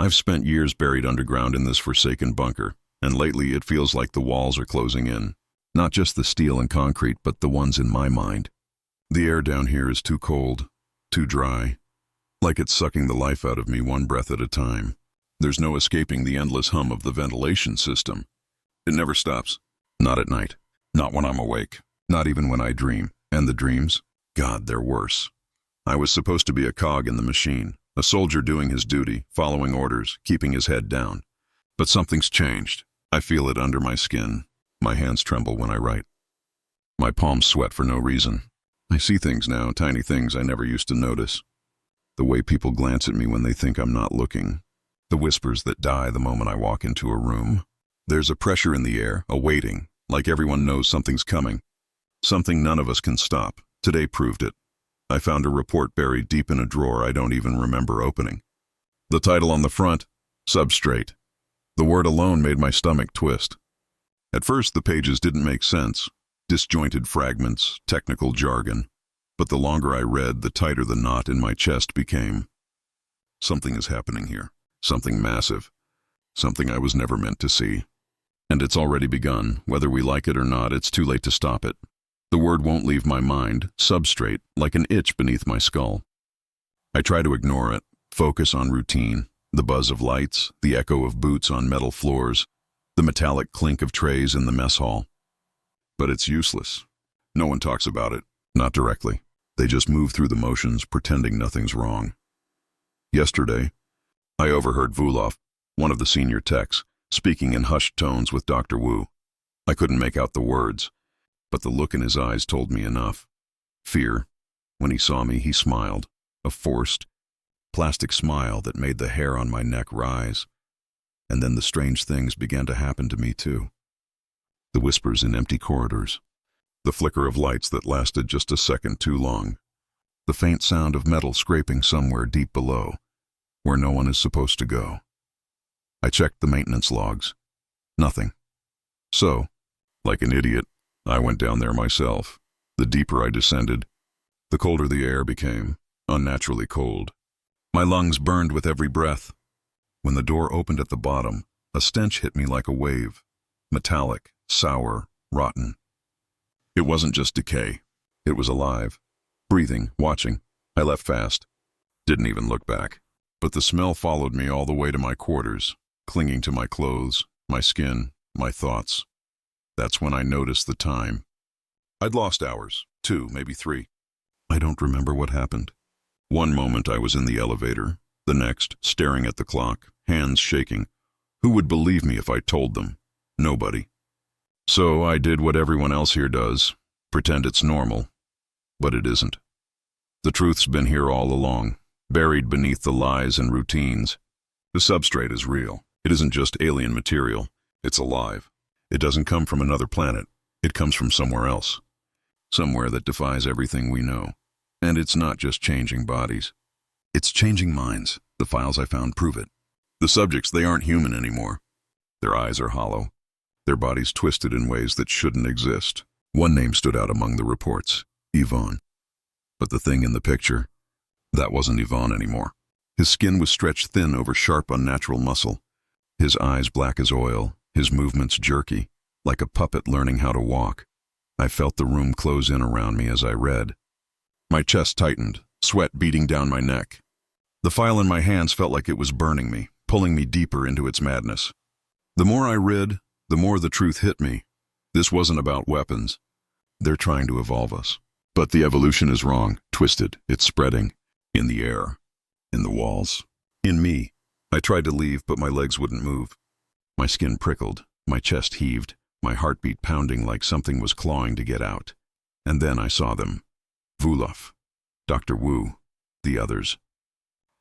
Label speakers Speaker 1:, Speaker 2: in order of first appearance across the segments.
Speaker 1: I've spent years buried underground in this forsaken bunker, and lately it feels like the walls are closing in. Not just the steel and concrete, but the ones in my mind. The air down here is too cold, too dry, like it's sucking the life out of me one breath at a time. There's no escaping the endless hum of the ventilation system. It never stops. Not at night. Not when I'm awake. Not even when I dream. And the dreams? God, they're worse. I was supposed to be a cog in the machine, a soldier doing his duty, following orders, keeping his head down. But something's changed. I feel it under my skin. My hands tremble when I write. My palms sweat for no reason. I see things now, tiny things I never used to notice. The way people glance at me when they think I'm not looking. The whispers that die the moment I walk into a room. There's a pressure in the air, a waiting, like everyone knows something's coming. Something none of us can stop. Today proved it. I found a report buried deep in a drawer I don't even remember opening. The title on the front, Substrate. The word alone made my stomach twist. At first, the pages didn't make sense. Disjointed fragments, technical jargon. But the longer I read, the tighter the knot in my chest became. Something is happening here. Something massive. Something I was never meant to see. And it's already begun. Whether we like it or not, it's too late to stop it. The word won't leave my mind, substrate, like an itch beneath my skull. I try to ignore it, focus on routine, the buzz of lights, the echo of boots on metal floors, the metallic clink of trays in the mess hall. But it's useless. No one talks about it, not directly. They just move through the motions, pretending nothing's wrong. Yesterday, I overheard Vulov, one of the senior techs, speaking in hushed tones with Dr. Wu. I couldn't make out the words, but the look in his eyes told me enough. Fear. When he saw me, he smiled, a forced, plastic smile that made the hair on my neck rise. And then the strange things began to happen to me too. The whispers in empty corridors, the flicker of lights that lasted just a second too long, the faint sound of metal scraping somewhere deep below, where no one is supposed to go. I checked the maintenance logs. Nothing. So, like an idiot, I went down there myself. The deeper I descended, the colder the air became, unnaturally cold. My lungs burned with every breath. When the door opened at the bottom, a stench hit me like a wave. Metallic, sour, rotten. It wasn't just decay. It was alive. Breathing, watching. I left fast. Didn't even look back. But the smell followed me all the way to my quarters, clinging to my clothes, my skin, my thoughts. That's when I noticed the time. I'd lost hours, 2, maybe 3. I don't remember what happened. One moment I was in the elevator, the next staring at the clock, hands shaking. Who would believe me if I told them? Nobody. So I did what everyone else here does, pretend it's normal. But it isn't. The truth's been here all along, buried beneath the lies and routines. The substrate is real. It isn't just alien material. It's alive. It doesn't come from another planet. It comes from somewhere else. Somewhere that defies everything we know. And it's not just changing bodies. It's changing minds. The files I found prove it. The subjects, they aren't human anymore. Their eyes are hollow. Their bodies twisted in ways that shouldn't exist. One name stood out among the reports, Ivan. But the thing in the picture, that wasn't Ivan anymore. His skin was stretched thin over sharp, unnatural muscle. His eyes black as oil, his movements jerky, like a puppet learning how to walk. I felt the room close in around me as I read. My chest tightened, sweat beating down my neck. The file in my hands felt like it was burning me, pulling me deeper into its madness. The more I read, the more the truth hit me. This wasn't about weapons. They're trying to evolve us. But the evolution is wrong, twisted, it's spreading. In the air, in the walls, in me. I tried to leave, but my legs wouldn't move. My skin prickled, my chest heaved, my heartbeat pounding like something was clawing to get out. And then I saw them. Vulov, Dr. Wu, the others.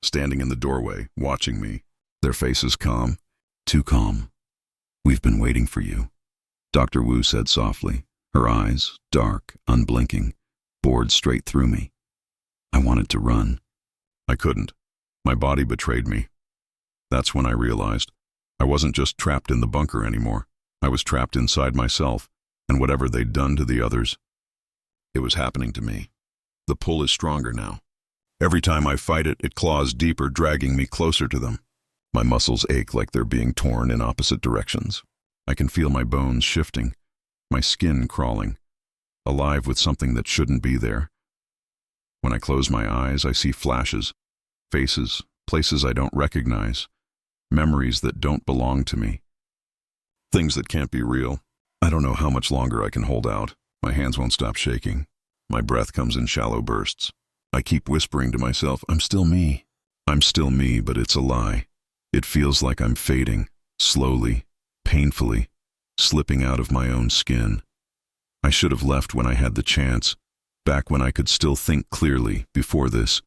Speaker 1: Standing in the doorway, watching me. Their faces calm, too calm. "We've been waiting for you," Dr. Wu said softly, her eyes, dark, unblinking, bored straight through me. I wanted to run. I couldn't. My body betrayed me. That's when I realized I wasn't just trapped in the bunker anymore. I was trapped inside myself, and whatever they'd done to the others, it was happening to me. The pull is stronger now. Every time I fight it, it claws deeper, dragging me closer to them. My muscles ache like they're being torn in opposite directions. I can feel my bones shifting, my skin crawling, alive with something that shouldn't be there. When I close my eyes, I see flashes, faces, places I don't recognize, memories that don't belong to me. Things that can't be real. I don't know how much longer I can hold out. My hands won't stop shaking. My breath comes in shallow bursts. I keep whispering to myself, I'm still me. I'm still me, but it's a lie. It feels like I'm fading, slowly, painfully, slipping out of my own skin. I should have left when I had the chance, back when I could still think clearly before this.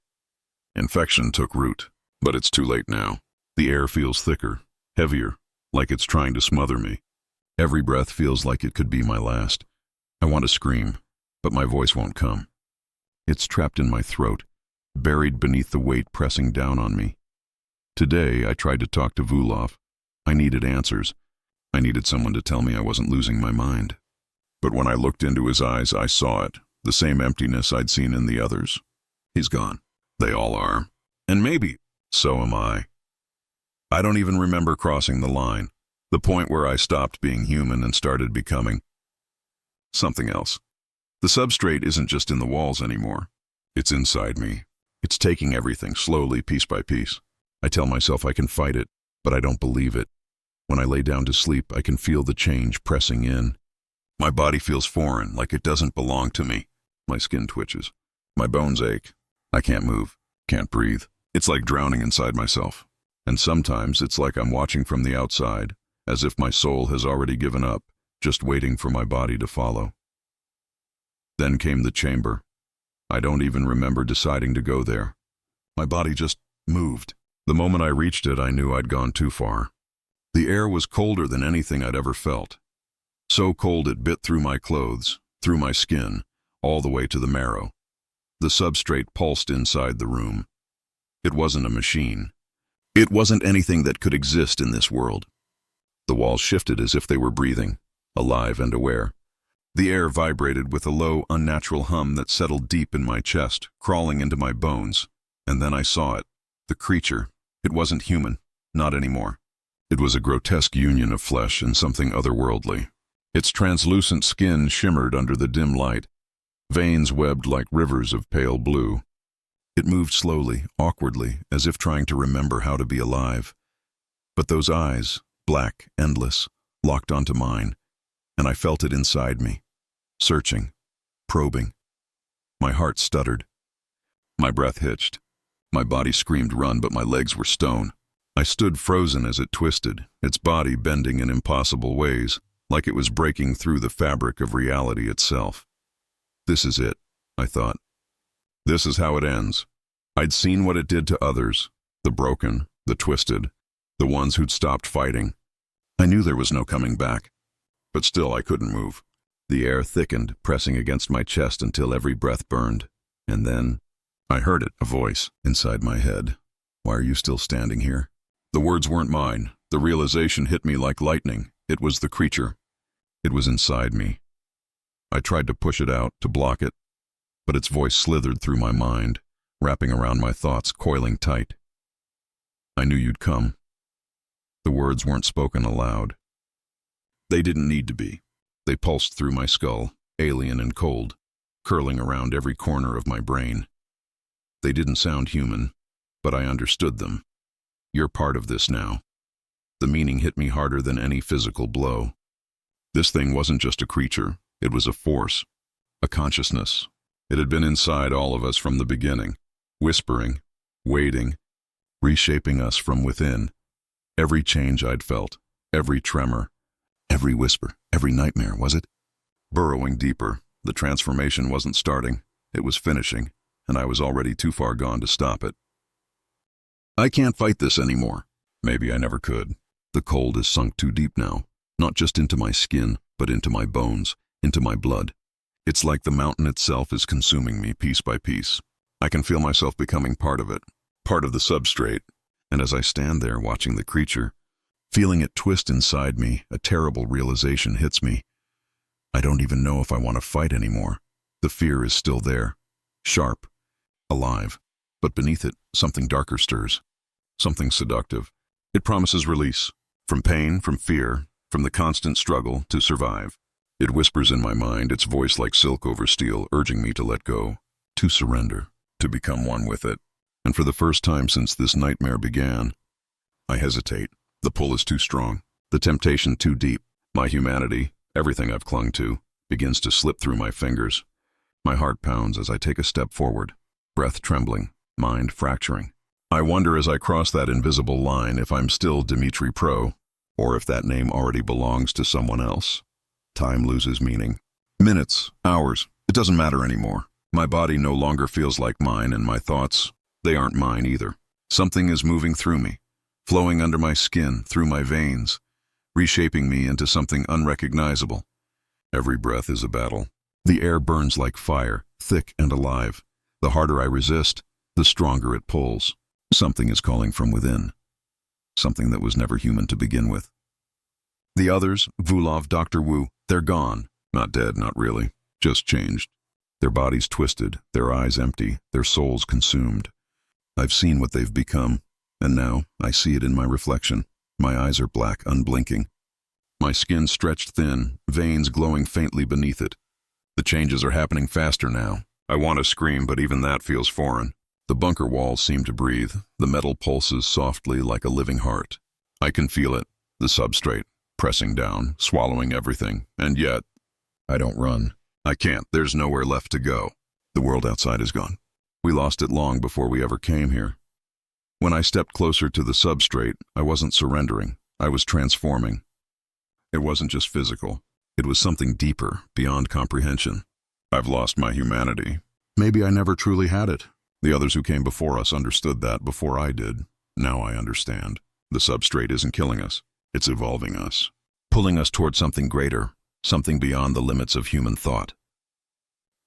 Speaker 1: Infection took root, but it's too late now. The air feels thicker, heavier, like it's trying to smother me. Every breath feels like it could be my last. I want to scream, but my voice won't come. It's trapped in my throat, buried beneath the weight pressing down on me. Today, I tried to talk to Vulov. I needed answers. I needed someone to tell me I wasn't losing my mind. But when I looked into his eyes, I saw it, the same emptiness I'd seen in the others. He's gone. They all are. And maybe so am I. I don't even remember crossing the line, the point where I stopped being human and started becoming something else. The substrate isn't just in the walls anymore. It's inside me. It's taking everything slowly, piece by piece. I tell myself I can fight it, but I don't believe it. When I lay down to sleep, I can feel the change pressing in. My body feels foreign, like it doesn't belong to me. My skin twitches. My bones ache. I can't move, can't breathe. It's like drowning inside myself. And sometimes it's like I'm watching from the outside, as if my soul has already given up, just waiting for my body to follow. Then came the chamber. I don't even remember deciding to go there. My body just moved. The moment I reached it, I knew I'd gone too far. The air was colder than anything I'd ever felt. So cold it bit through my clothes, through my skin, all the way to the marrow. The substrate pulsed inside the room. It wasn't a machine. It wasn't anything that could exist in this world. The walls shifted as if they were breathing, alive and aware. The air vibrated with a low, unnatural hum that settled deep in my chest, crawling into my bones. And then I saw it. The creature. It wasn't human. Not anymore. It was a grotesque union of flesh and something otherworldly. Its translucent skin shimmered under the dim light, veins webbed like rivers of pale blue. It moved slowly, awkwardly, as if trying to remember how to be alive. But those eyes, black, endless, locked onto mine, and I felt it inside me, searching, probing. My heart stuttered. My breath hitched. My body screamed run, but my legs were stone. I stood frozen as it twisted, its body bending in impossible ways, like it was breaking through the fabric of reality itself. This is it, I thought. This is how it ends. I'd seen what it did to others, the broken, the twisted, the ones who'd stopped fighting. I knew there was no coming back, but still I couldn't move. The air thickened, pressing against my chest until every breath burned. And then I heard it, a voice inside my head. Why are you still standing here? The words weren't mine. The realization hit me like lightning. It was the creature. It was inside me. I tried to push it out, to block it, but its voice slithered through my mind, wrapping around my thoughts, coiling tight. I knew you'd come. The words weren't spoken aloud. They didn't need to be. They pulsed through my skull, alien and cold, curling around every corner of my brain. They didn't sound human, but I understood them. You're part of this now. The meaning hit me harder than any physical blow. This thing wasn't just a creature. It was a force, a consciousness. It had been inside all of us from the beginning, whispering, waiting, reshaping us from within. Every change I'd felt, every tremor, every whisper, every nightmare, was it? Burrowing deeper, the transformation wasn't starting, it was finishing, and I was already too far gone to stop it. I can't fight this anymore. Maybe I never could. The cold has sunk too deep now, not just into my skin, but into my bones, into my blood. It's like the mountain itself is consuming me piece by piece. I can feel myself becoming part of it, part of the substrate. And as I stand there watching the creature, feeling it twist inside me, a terrible realization hits me. I don't even know if I want to fight anymore. The fear is still there, sharp, alive. But beneath it, something darker stirs, something seductive. It promises release. From pain, from fear, from the constant struggle to survive. It whispers in my mind, its voice like silk over steel, urging me to let go, to surrender, to become one with it. And for the first time since this nightmare began, I hesitate. The pull is too strong, the temptation too deep. My humanity, everything I've clung to, begins to slip through my fingers. My heart pounds as I take a step forward, breath trembling, mind fracturing. I wonder as I cross that invisible line if I'm still Dimitri Pro, or if that name already belongs to someone else. Time loses meaning. Minutes, hours, it doesn't matter anymore. My body no longer feels like mine, and my thoughts, they aren't mine either. Something is moving through me, flowing under my skin, through my veins, reshaping me into something unrecognizable. Every breath is a battle. The air burns like fire, thick and alive. The harder I resist, the stronger it pulls. Something is calling from within. Something that was never human to begin with. The others, Vulov, Dr. Wu, they're gone. Not dead, not really. Just changed. Their bodies twisted, their eyes empty, their souls consumed. I've seen what they've become, and now I see it in my reflection. My eyes are black, unblinking. My skin stretched thin, veins glowing faintly beneath it. The changes are happening faster now. I want to scream, but even that feels foreign. The bunker walls seem to breathe. The metal pulses softly like a living heart. I can feel it, the substrate, pressing down, swallowing everything, and yet, I don't run. I can't. There's nowhere left to go. The world outside is gone. We lost it long before we ever came here. When I stepped closer to the substrate, I wasn't surrendering. I was transforming. It wasn't just physical. It was something deeper, beyond comprehension. I've lost my humanity. Maybe I never truly had it. The others who came before us understood that before I did. Now I understand. The substrate isn't killing us. It's evolving us, pulling us toward something greater, something beyond the limits of human thought.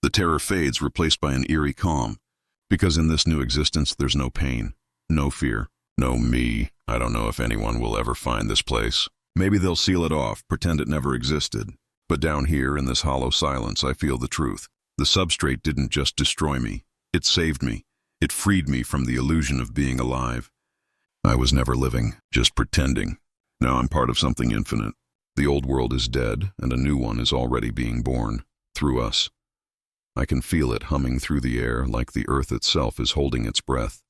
Speaker 1: The terror fades, replaced by an eerie calm, because in this new existence there's no pain, no fear, no me. I don't know if anyone will ever find this place. Maybe they'll seal it off, pretend it never existed. But down here in this hollow silence, I feel the truth. The substrate didn't just destroy me. It saved me. It freed me from the illusion of being alive. I was never living, just pretending. Now I'm part of something infinite. The old world is dead, and a new one is already being born, through us. I can feel it humming through the air like the earth itself is holding its breath.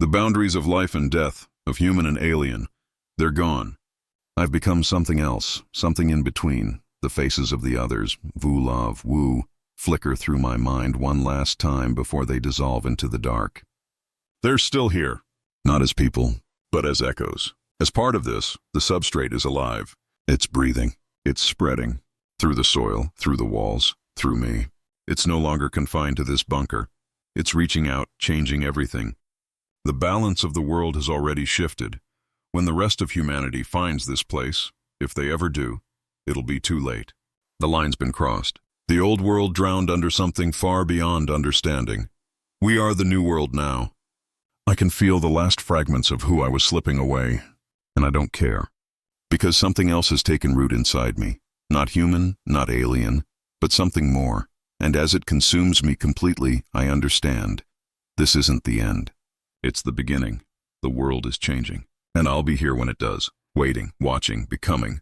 Speaker 1: The boundaries of life and death, of human and alien, they're gone. I've become something else, something in between. The faces of the others, Vulov, Wu, flicker through my mind one last time before they dissolve into the dark. They're still here, not as people, but as echoes. As part of this, the substrate is alive. It's breathing. It's spreading. Through the soil, through the walls, through me. It's no longer confined to this bunker. It's reaching out, changing everything. The balance of the world has already shifted. When the rest of humanity finds this place, if they ever do, it'll be too late. The line's been crossed. The old world drowned under something far beyond understanding. We are the new world now. I can feel the last fragments of who I was slipping away, and I don't care. Because something else has taken root inside me. Not human, not alien, but something more. And as it consumes me completely, I understand. This isn't the end. It's the beginning. The world is changing. And I'll be here when it does. Waiting, watching, becoming.